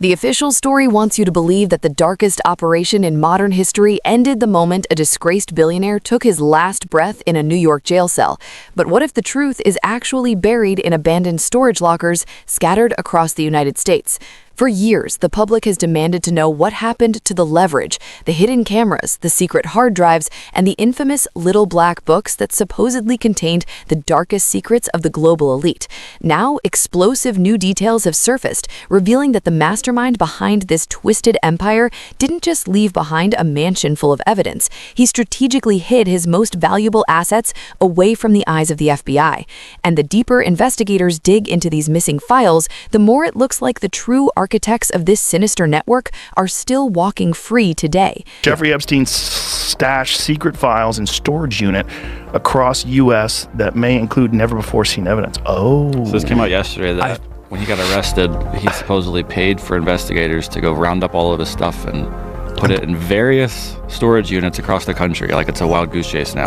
The official story wants you to believe that the darkest operation in modern history ended the moment a disgraced billionaire took his last breath in a New York jail cell. But what if the truth is actually buried in abandoned storage lockers scattered across the United States? For years, the public has demanded to know what happened to the leverage, the hidden cameras, the secret hard drives, and the infamous little black books that supposedly contained the darkest secrets of the global elite. Now, explosive new details have surfaced, revealing that the mastermind behind this twisted empire didn't just leave behind a mansion full of evidence. He strategically hid his most valuable assets away from the eyes of the FBI. And the deeper investigators dig into these missing files, the more it looks like the true architects of this sinister network are still walking free today. Jeffrey Epstein stashed secret files in storage unit across U.S. that may include never-before-seen evidence. Oh. So this came out yesterday that when he got arrested, he supposedly paid for investigators to go round up all of his stuff and put it in various storage units across the country, like it's a wild goose chase now.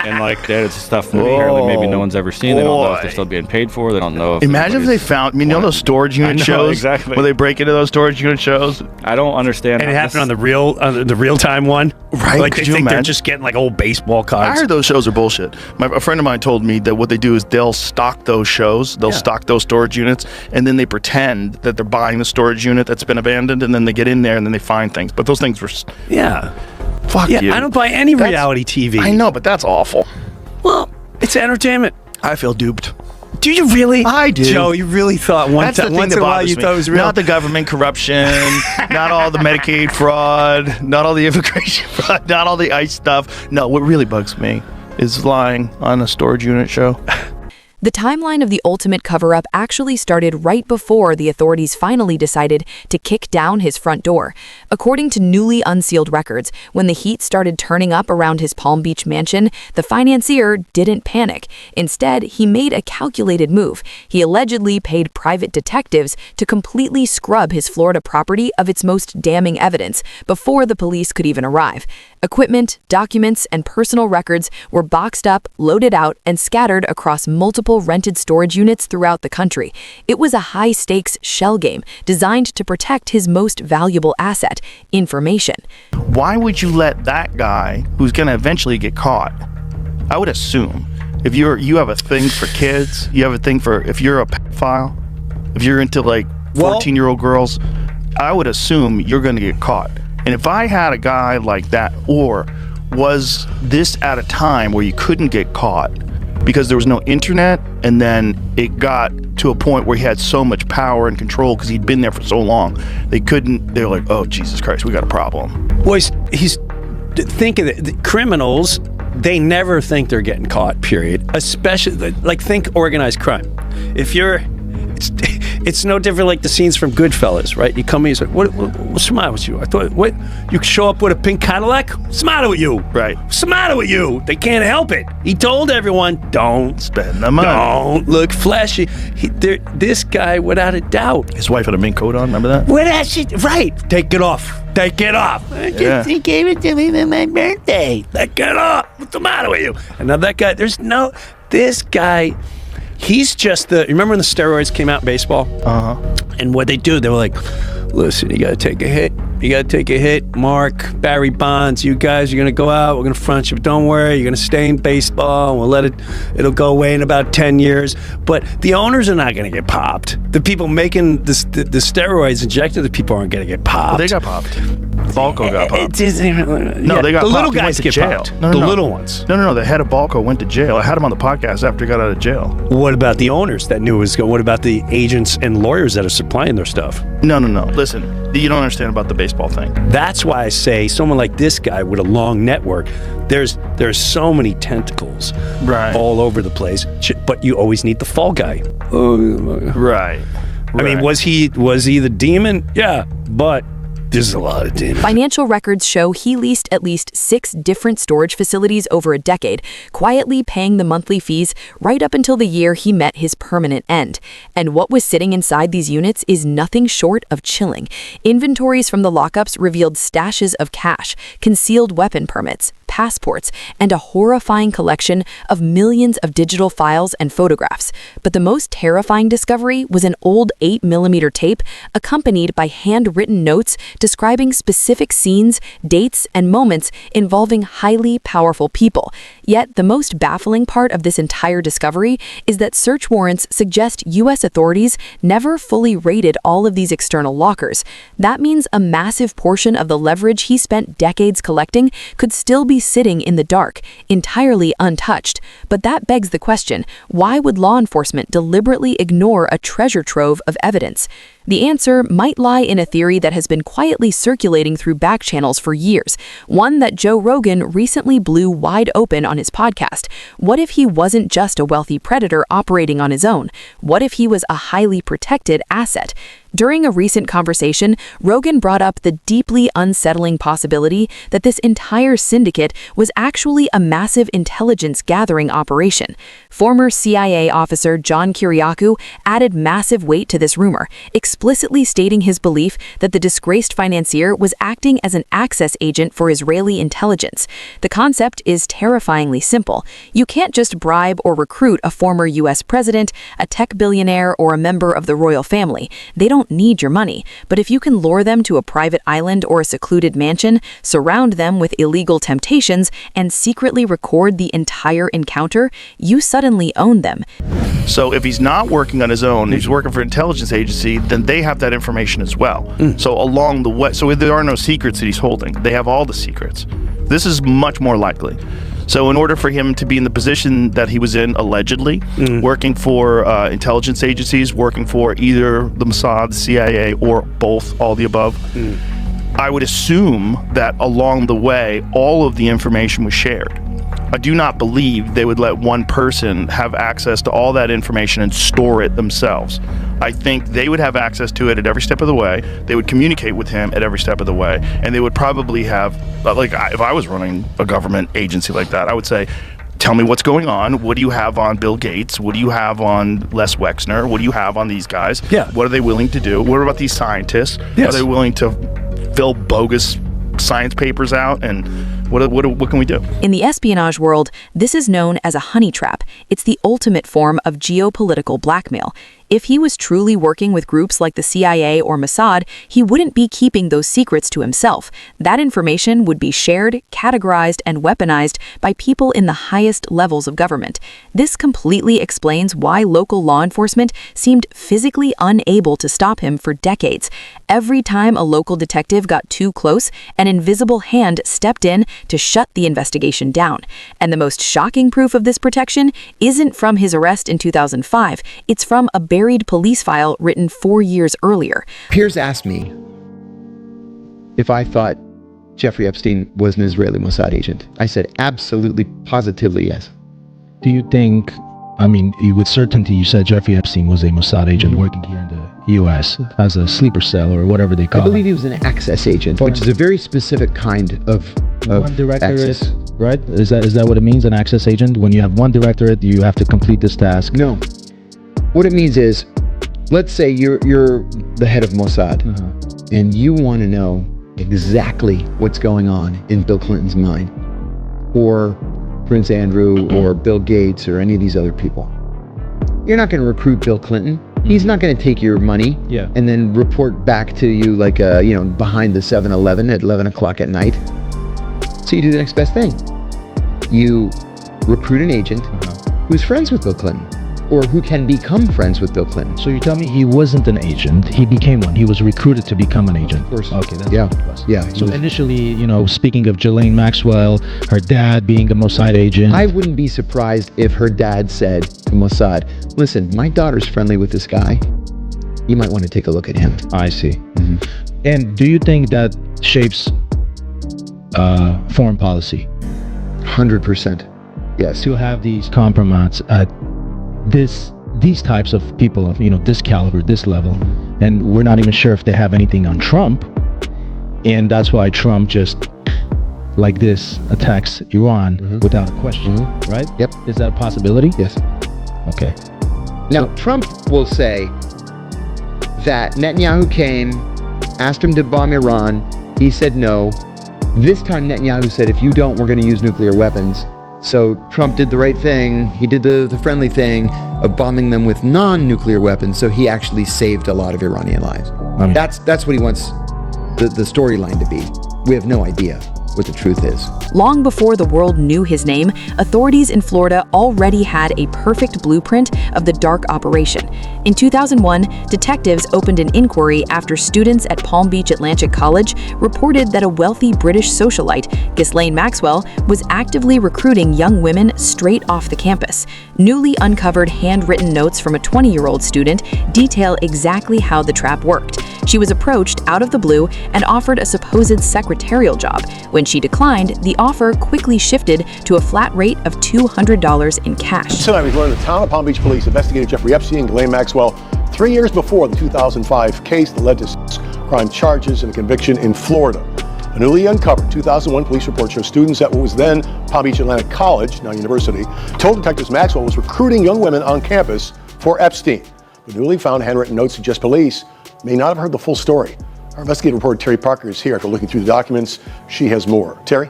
And like there's stuff that apparently maybe no one's ever seen. They don't know if they're still being paid for. They don't know if. Imagine if they found, you know, those storage unit shows exactly where they break into those storage unit shows. I don't understand. And it happened on the real time one, right? Like Could they you think imagine? they're just getting like old baseball cards. I heard those shows are bullshit. A friend of mine told me that what they do is they'll stock those shows, they'll stock those storage units, and then they pretend that they're buying the storage unit that's been abandoned, and then they get in there and then they find things. But those things were fuck you. I don't buy any reality TV. I know, but that's awful. Well, it's entertainment. I feel duped. Do you really? I do. Joe, you really thought once in a while you thought it was real? Not the government corruption, not all the Medicaid fraud, not all the immigration fraud, not all the ICE stuff. No, what really bugs me is lying on a storage unit show. The timeline of the ultimate cover-up actually started right before the authorities finally decided to kick down his front door. According to newly unsealed records, when the heat started turning up around his Palm Beach mansion, the financier didn't panic. Instead, he made a calculated move. He allegedly paid private detectives to completely scrub his Florida property of its most damning evidence before the police could even arrive. Equipment, documents, and personal records were boxed up, loaded out, and scattered across multiple rented storage units throughout the country. It was a high-stakes shell game designed to protect his most valuable asset, information. Why would you let that guy, who's going to eventually get caught, I would assume, if you have a thing for kids, you have a thing for, if you're a pedophile, if you're into like 14-year-old girls, I would assume you're going to get caught. And if I had a guy like that, or was this at a time where you couldn't get caught because there was no internet, and then it got to a point where he had so much power and control because he'd been there for so long, they were like, oh, Jesus Christ, we got a problem. Well, think of it. The criminals, they never think they're getting caught, period. Especially, like, think organized crime. If you're, it's no different like the scenes from Goodfellas, right? You come in, you say, what's the matter with you? I thought, what? You show up with a pink Cadillac? What's the matter with you? Right. What's the matter with you? They can't help it. He told everyone, don't spend the money. Don't look flashy. This guy, without a doubt. His wife had a mink coat on, remember that? What that shit? Right. Take it off. Take it off. He gave it to me for my birthday. Take it off. What's the matter with you? And now that guy, this guy, he's just you remember when the steroids came out in baseball? Uh-huh. And what they do, they were like, listen, you got to take a hit. You got to take a hit. Mark, Barry Bonds, you guys are going to go out. We're going to front you. But don't worry. You're going to stay in baseball. We'll it'll go away in about 10 years. But the owners are not going to get popped. The people making the steroids injected, the people aren't going to get popped. Well, they got popped. Balco got popped. No, they got the popped. little He guys went to get jail. popped. No, the little ones. No. The head of Balco went to jail. I had him on the podcast after he got out of jail. What about the owners that knew it was going? What about the agents and lawyers that are supplying their stuff? No. Listen, you don't understand about the baseball thing. That's why I say someone like this guy with a long network, there's so many tentacles all over the place, but you always need the fall guy. Right. I mean, was he the demon? Yeah, but there's a lot of demons. Financial records show he leased at least 6 different storage facilities over a decade, quietly paying the monthly fees right up until the year he met his permanent end. And what was sitting inside these units is nothing short of chilling. Inventories from the lockups revealed stashes of cash, concealed weapon permits, passports and a horrifying collection of millions of digital files and photographs. But the most terrifying discovery was an old 8mm tape accompanied by handwritten notes describing specific scenes, dates, and moments involving highly powerful people. Yet, the most baffling part of this entire discovery is that search warrants suggest U.S. authorities never fully raided all of these external lockers. That means a massive portion of the leverage he spent decades collecting could still be sitting in the dark, entirely untouched. But that begs the question, why would law enforcement deliberately ignore a treasure trove of evidence? The answer might lie in a theory that has been quietly circulating through back channels for years, one that Joe Rogan recently blew wide open on his podcast. What if he wasn't just a wealthy predator operating on his own? What if he was a highly protected asset? During a recent conversation, Rogan brought up the deeply unsettling possibility that this entire syndicate was actually a massive intelligence gathering operation. Former CIA officer John Kiriakou added massive weight to this rumor, explicitly stating his belief that the disgraced financier was acting as an access agent for Israeli intelligence. The concept is terrifyingly simple. You can't just bribe or recruit a former U.S. president, a tech billionaire, or a member of the royal family. They don't need your money, but if you can lure them to a private island or a secluded mansion, surround them with illegal temptations, and secretly record the entire encounter, you suddenly own them. So if he's not working on his own, he's working for an intelligence agency, then they have that information as well. So along the way, so there are no secrets that he's holding. They have all the secrets. This is much more likely. So in order for him to be in the position that he was in, allegedly, working for intelligence agencies, working for either the Mossad, the CIA, or both, all the above, I would assume that along the way, all of the information was shared. I do not believe they would let one person have access to all that information and store it themselves. I think they would have access to it at every step of the way. They would communicate with him at every step of the way. And they would probably have, if I was running a government agency like that, I would say, tell me what's going on. What do you have on Bill Gates? What do you have on Les Wexner? What do you have on these guys? Yeah. What are they willing to do? What about these scientists? Yes. Are they willing to fill bogus science papers out? And what can we do? In the espionage world, this is known as a honey trap. It's the ultimate form of geopolitical blackmail. If he was truly working with groups like the CIA or Mossad, he wouldn't be keeping those secrets to himself. That information would be shared, categorized, and weaponized by people in the highest levels of government. This completely explains why local law enforcement seemed physically unable to stop him for decades. Every time a local detective got too close, an invisible hand stepped in to shut the investigation down. And the most shocking proof of this protection isn't from his arrest in 2005. It's from a buried police file written 4 years earlier. Piers asked me if I thought Jeffrey Epstein was an Israeli Mossad agent. I said absolutely, positively yes. Do you think, with certainty you said Jeffrey Epstein was a Mossad agent working here in the U.S. as a sleeper cell or whatever they call it? I believe he was an access agent, which is a very specific kind of one directorate, access. right? Is that what it means, an access agent? When you have one directorate, you have to complete this task? No. What it means is, let's say you're the head of Mossad, and you want to know exactly what's going on in Bill Clinton's mind, or Prince Andrew, or Bill Gates, or any of these other people. You're not going to recruit Bill Clinton. He's not going to take your money and then report back to you like behind the 7-Eleven at 11 o'clock at night. So you do the next best thing. You recruit an agent who's friends with Bill Clinton, or who can become friends with Bill Clinton. So you tell me he wasn't an agent, he became one. He was recruited to become an agent. Of course. Okay, that's Yeah. what it was. Yeah. So initially, speaking of Ghislaine Maxwell, her dad being a Mossad agent. I wouldn't be surprised if her dad said to Mossad, listen, my daughter's friendly with this guy. You might want to take a look at him. I see. And do you think that shapes foreign policy? 100%. Yes. To have these compromise at these types of people of this caliber, this level, and we're not even sure if they have anything on Trump, and that's why Trump just like this attacks Iran without a question, right? Yep. Is that a possibility? Yes. Okay. Now, Trump will say that Netanyahu came, asked him to bomb Iran. He said no. This time Netanyahu said, if you don't, we're going to use nuclear weapons. So Trump did the right thing. He did the friendly thing of bombing them with non-nuclear weapons. So he actually saved a lot of Iranian lives. That's what he wants the storyline to be. We have no idea what the truth is. Long before the world knew his name, authorities in Florida already had a perfect blueprint of the dark operation. In 2001, detectives opened an inquiry after students at Palm Beach Atlantic College reported that a wealthy British socialite, Ghislaine Maxwell, was actively recruiting young women straight off the campus. Newly uncovered handwritten notes from a 20-year-old student detail exactly how the trap worked. She was approached out of the blue and offered a supposed secretarial job. When she declined, the offer quickly shifted to a flat rate of $200 in cash. Tonight we've learned the town of Palm Beach police investigated Jeffrey Epstein and Ghislaine Maxwell 3 years before the 2005 case that led to crime charges and a conviction in Florida. A newly uncovered 2001 police report shows students at what was then Palm Beach Atlantic College, now university, told detectives Maxwell was recruiting young women on campus for Epstein. The newly found handwritten notes suggest police may not have heard the full story. Our investigative reporter Terry Parker is here after looking through the documents. She has more. Terry?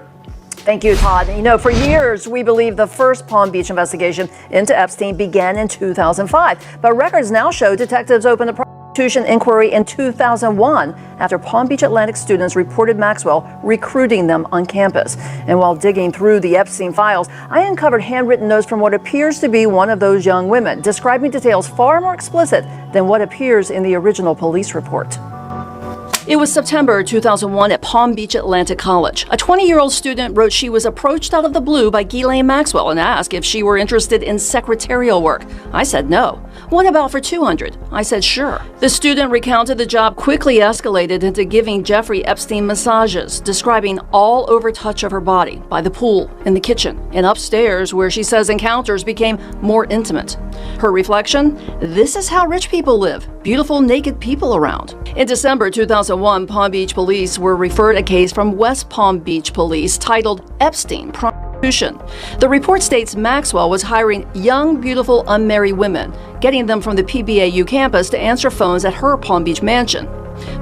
Thank you, Todd. You know, for years, we believe the first Palm Beach investigation into Epstein began in 2005. But records now show detectives opened a prosecution inquiry in 2001 after Palm Beach Atlantic students reported Maxwell recruiting them on campus. And while digging through the Epstein files, I uncovered handwritten notes from what appears to be one of those young women, describing details far more explicit than what appears in the original police report. It was September 2001 at Palm Beach Atlantic College. A 20-year-old student wrote she was approached out of the blue by Ghislaine Maxwell and asked if she were interested in secretarial work. I said no. What about for $200? I said sure. The student recounted the job quickly escalated into giving Jeffrey Epstein massages, describing all over touch of her body by the pool, in the kitchen, and upstairs where she says encounters became more intimate. Her reflection? This is how rich people live. Beautiful naked people around. In December 2001, Palm Beach police were referred a case from West Palm Beach police titled Epstein Prostitution. The report states Maxwell was hiring young, beautiful, unmarried women, getting them from the PBAU campus to answer phones at her Palm Beach mansion.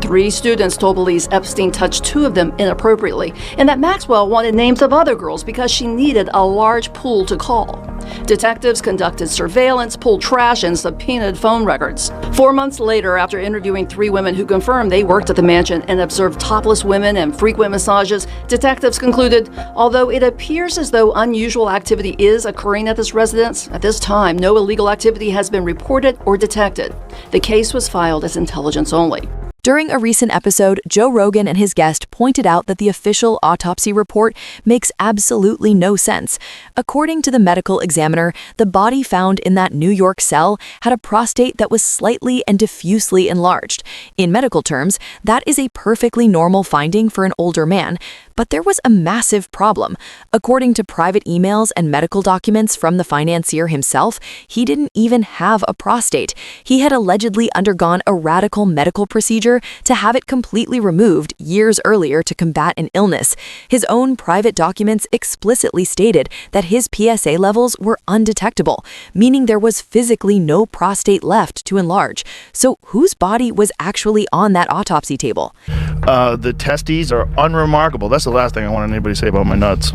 3 students told police Epstein touched 2 of them inappropriately, and that Maxwell wanted names of other girls because she needed a large pool to call. Detectives conducted surveillance, pulled trash, and subpoenaed phone records. 4 months later, after interviewing 3 women who confirmed they worked at the mansion and observed topless women and frequent massages, detectives concluded, although it appears as though unusual activity is occurring at this residence, at this time, no illegal activity has been reported or detected. The case was filed as intelligence only. During a recent episode, Joe Rogan and his guest pointed out that the official autopsy report makes absolutely no sense. According to the medical examiner, the body found in that New York cell had a prostate that was slightly and diffusely enlarged. In medical terms, that is a perfectly normal finding for an older man. But there was a massive problem. According to private emails and medical documents from the financier himself, he didn't even have a prostate. He had allegedly undergone a radical medical procedure to have it completely removed years earlier to combat an illness. His own private documents explicitly stated that his PSA levels were undetectable, meaning there was physically no prostate left to enlarge. So whose body was actually on that autopsy table? The testes are unremarkable. That's the last thing I want anybody to say about my nuts.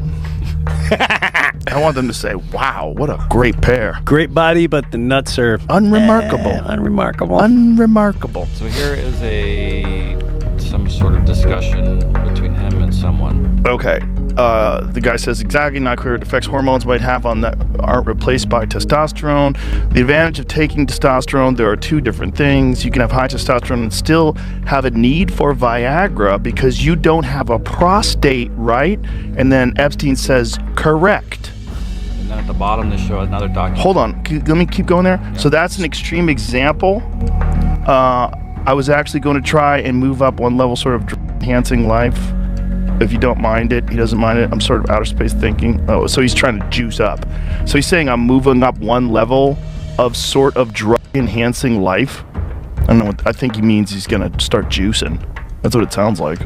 I want them to say, wow, what a great pair. Great body, but the nuts are unremarkable. Unremarkable. Unremarkable. So here is some sort of discussion between him and someone. Okay. The guy says exactly not clear what effects hormones might have on that aren't replaced by testosterone. The advantage of taking testosterone, there are 2 different things. You can have high testosterone and still have a need for Viagra because you don't have a prostate, right? And then Epstein says, correct. And then at the bottom they show another document. Hold on, let me keep going there. Yeah. So that's an extreme example. I was actually going to try and move up one level, sort of enhancing life. If you don't mind it, he doesn't mind it. I'm sort of outer space thinking. Oh, so he's trying to juice up. So he's saying I'm moving up one level of sort of drug enhancing life. I don't know what I think he means. He's gonna start juicing. That's what it sounds like.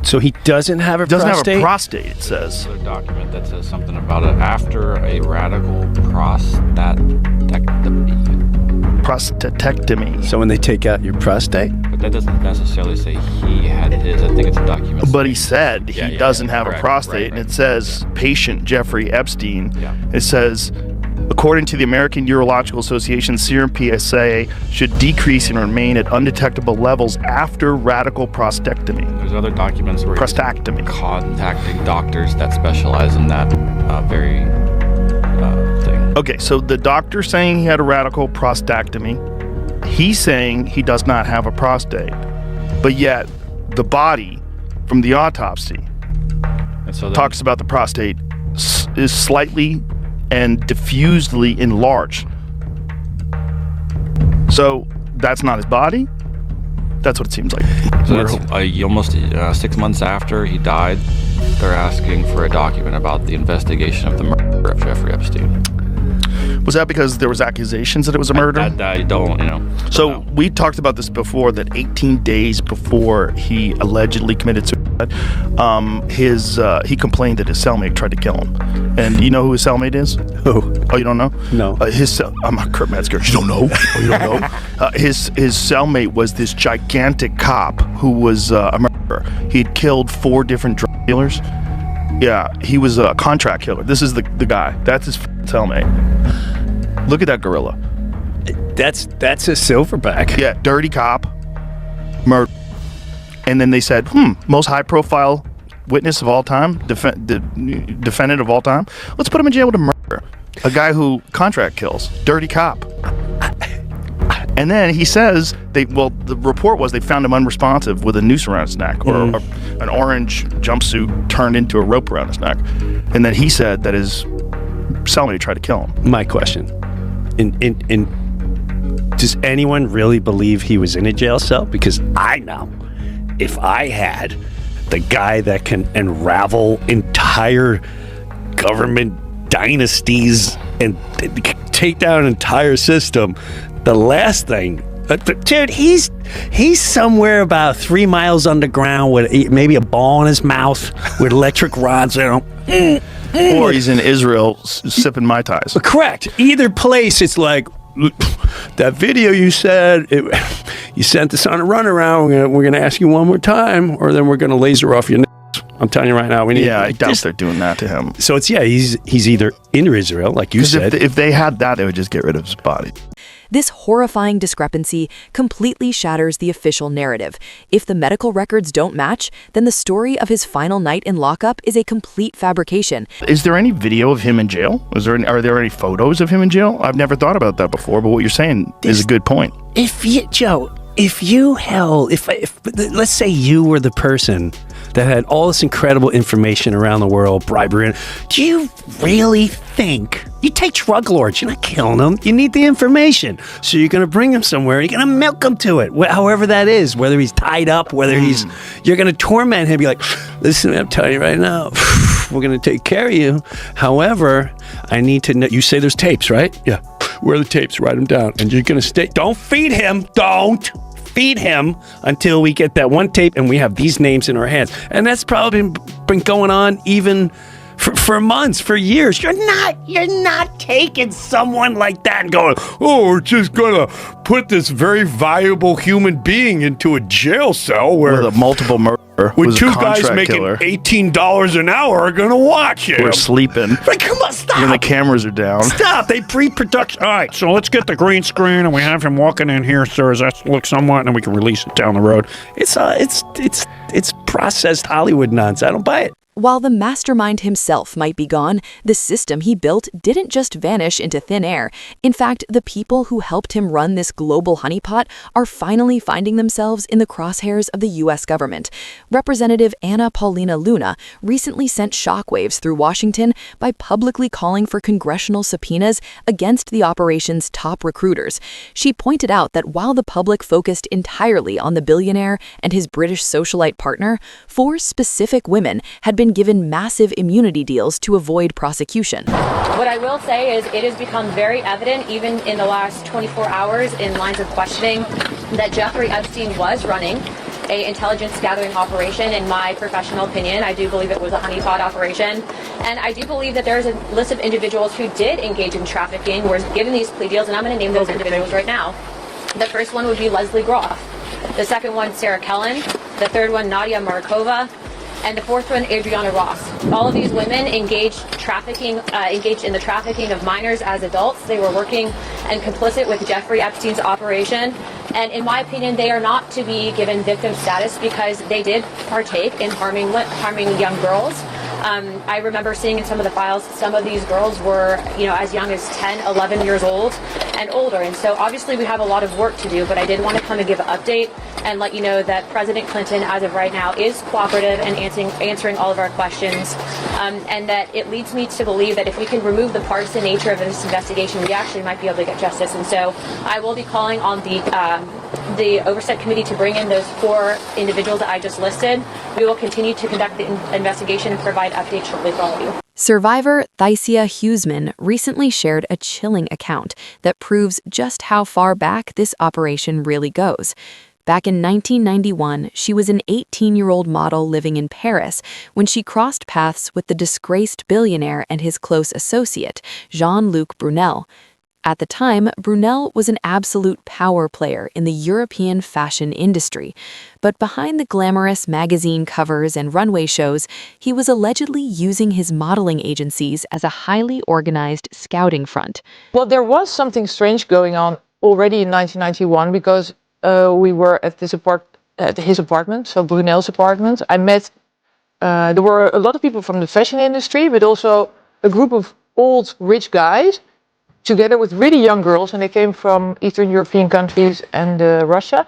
So he doesn't have a prostate? Doesn't have a prostate, it says. There's a document that says something about it after a radical prostatectomy. Prostatectomy. So when they take out your prostate? But that doesn't necessarily say he had his. I think it's a document. But he said he doesn't have a prostate, and it says patient Jeffrey Epstein. Yeah. It says, according to the American Urological Association, serum PSA should decrease and remain at undetectable levels after radical prostatectomy. There's other documents where Prostatectomy. he's contacting doctors that specialize in that very thing. Okay, so the doctor saying he had a radical prostatectomy, he's saying he does not have a prostate, but yet the body from the autopsy And so then, talks about the prostate is slightly and diffusedly enlarged. So that's not his body? That's what it seems like. so that's almost 6 months after he died, they're asking for a document about the investigation of the murder of Jeffrey Epstein. Was that because there was accusations that it was a murder? I don't, So we talked about this before, that 18 days before he allegedly committed suicide, he complained that his cellmate tried to kill him. And you know who his cellmate is? Who? Oh, you don't know? No. I'm not Kurt Metzger. You don't know? Oh, you don't know? His cellmate was this gigantic cop who was a murderer. He had killed 4 different drug dealers. Yeah, he was a contract killer. This is the guy. That's his cellmate. Look at that gorilla. That's a silverback. Yeah, dirty cop, murder. And then they said, most high-profile witness of all time, defendant of all time. Let's put him in jail with a murder. A guy who contract kills, dirty cop. And then he says the report was they found him unresponsive with a noose around his neck, or an orange jumpsuit turned into a rope around his neck. And then he said that his cellmate tried to kill him. My question. Does anyone really believe he was in a jail cell? Because I know if I had the guy that can unravel entire government dynasties and take down an entire system, the last thing, dude, he's somewhere about 3 miles underground with maybe a ball in his mouth with electric rods. Or he's in Israel sipping Mai Tais. Correct. Either place, it's like, that video you said, you sent this on a runaround. We're gonna ask you one more time, or then we're gonna laser off your nuts. I'm telling you right now. I doubt they're doing that to him. So he's either in Israel, like you said. If they had that, they would just get rid of his body. This horrifying discrepancy completely shatters the official narrative. If the medical records don't match, then the story of his final night in lockup is a complete fabrication. Is there any video of him in jail? Are there any photos of him in jail? I've never thought about that before, but what you're saying is a good point. If let's say you were the person that had all this incredible information around the world, bribery, do you really think you take drug lords? You're not killing them. You need the information. So you're going to bring him somewhere. You're going to milk him to it, however that is, whether he's tied up, whether you're going to torment him. Be like, listen, I'm telling you right now, we're going to take care of you. However, I need to know, you say there's tapes, right? Yeah. Where are the tapes? Write them down. And you're going to stay. Don't feed him. Don't feed him until we get that one tape and we have these names in our hands. And that's probably been going on even for months, for years. You're not taking someone like that and going, oh, we're just gonna put this very valuable human being into a jail cell where with a multiple murder, with 2 guys making $18 an hour are gonna watch him. We're sleeping. Like, come on, stop. When the cameras are down. Stop. They pre-production. All right, so let's get the green screen and we have him walking in here, sir. Does that look somewhat? And then we can release it down the road. It's processed Hollywood nonsense. I don't buy it. While the mastermind himself might be gone, the system he built didn't just vanish into thin air. In fact, the people who helped him run this global honeypot are finally finding themselves in the crosshairs of the U.S. government. Representative Anna Paulina Luna recently sent shockwaves through Washington by publicly calling for congressional subpoenas against the operation's top recruiters. She pointed out that while the public focused entirely on the billionaire and his British socialite partner, 4 specific women had been given massive immunity deals to avoid prosecution. What I will say is it has become very evident, even in the last 24 hours in lines of questioning, that Jeffrey Epstein was running an intelligence gathering operation. In my professional opinion, I do believe it was a honeypot operation. And I do believe that there's a list of individuals who did engage in trafficking, were given these plea deals, and I'm going to name those individuals right now. The first one would be Leslie Groff. The second one, Sarah Kellen. The third one, Nadia Markova. And the fourth one, Adriana Ross. All of these women engaged in the trafficking of minors as adults. They were working and complicit with Jeffrey Epstein's operation. And in my opinion, they are not to be given victim status because they did partake in harming young girls. I remember seeing in some of the files, some of these girls were, as young as 10, 11 years old and older. And so obviously we have a lot of work to do, but I did want to come and give an update and let you know that President Clinton, as of right now, is cooperative and answering all of our questions. And that it leads me to believe that if we can remove the partisan nature of this investigation, we actually might be able to get justice. And so I will be calling on the Oversight Committee to bring in those 4 individuals that I just listed. We will continue to conduct the investigation and provide updates shortly for all of you. Survivor Thysia Huseman recently shared a chilling account that proves just how far back this operation really goes. Back in 1991, she was an 18-year-old model living in Paris when she crossed paths with the disgraced billionaire and his close associate, Jean-Luc Brunel. At the time, Brunel was an absolute power player in the European fashion industry. But behind the glamorous magazine covers and runway shows, he was allegedly using his modeling agencies as a highly organized scouting front. Well, there was something strange going on already in 1991 because we were at his apartment, so Brunel's apartment. I met, there were a lot of people from the fashion industry, but also a group of old rich guys together with really young girls, and they came from Eastern European countries and Russia.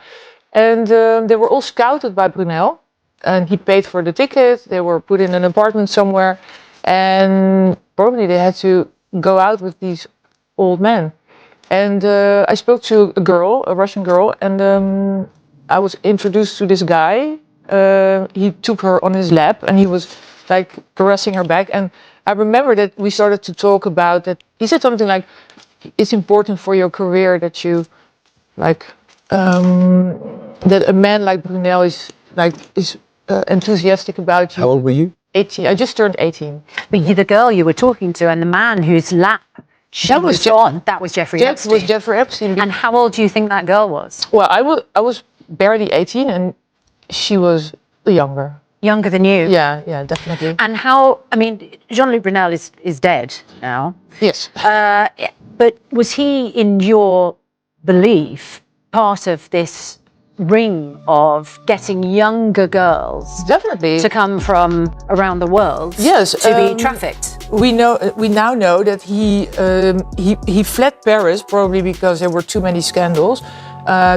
And they were all scouted by Brunel, and he paid for the ticket. They were put in an apartment somewhere, and probably they had to go out with these old men. And I spoke to a Russian girl, and I was introduced to this guy. He took her on his lap, and he was like caressing her back. And I remember that we started to talk about that. He said something like, "It's important for your career that you, like, that a man like Brunel is enthusiastic about you." How old were you? 18. I just turned 18. But the girl you were talking to and the man whose lap she was on, that was Jeffrey Epstein. That was Jeffrey Epstein. And how old do you think that girl was? Well, I was barely 18, and she was younger. Younger than you? Yeah, definitely. And how, Jean-Luc Brunel is dead now. Yes. But was he, in your belief, part of this ring of getting younger girls definitely to come from around the world to be trafficked? We now know that he fled Paris probably because there were too many scandals.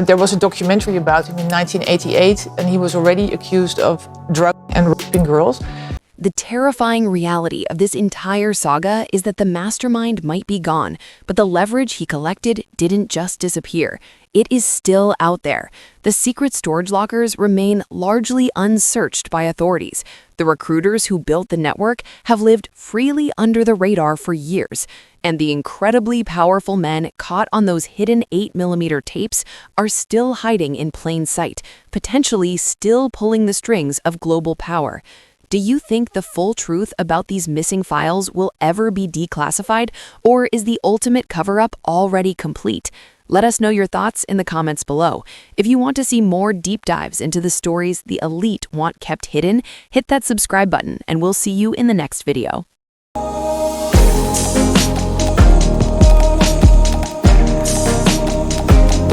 There was a documentary about him in 1988, and he was already accused of drugging and raping girls. The terrifying reality of this entire saga is that the mastermind might be gone, but the leverage he collected didn't just disappear. It is still out there. The secret storage lockers remain largely unsearched by authorities. The recruiters who built the network have lived freely under the radar for years. And the incredibly powerful men caught on those hidden 8mm tapes are still hiding in plain sight, potentially still pulling the strings of global power. Do you think the full truth about these missing files will ever be declassified, or is the ultimate cover-up already complete? Let us know your thoughts in the comments below. If you want to see more deep dives into the stories the elite want kept hidden, hit that subscribe button, and we'll see you in the next video.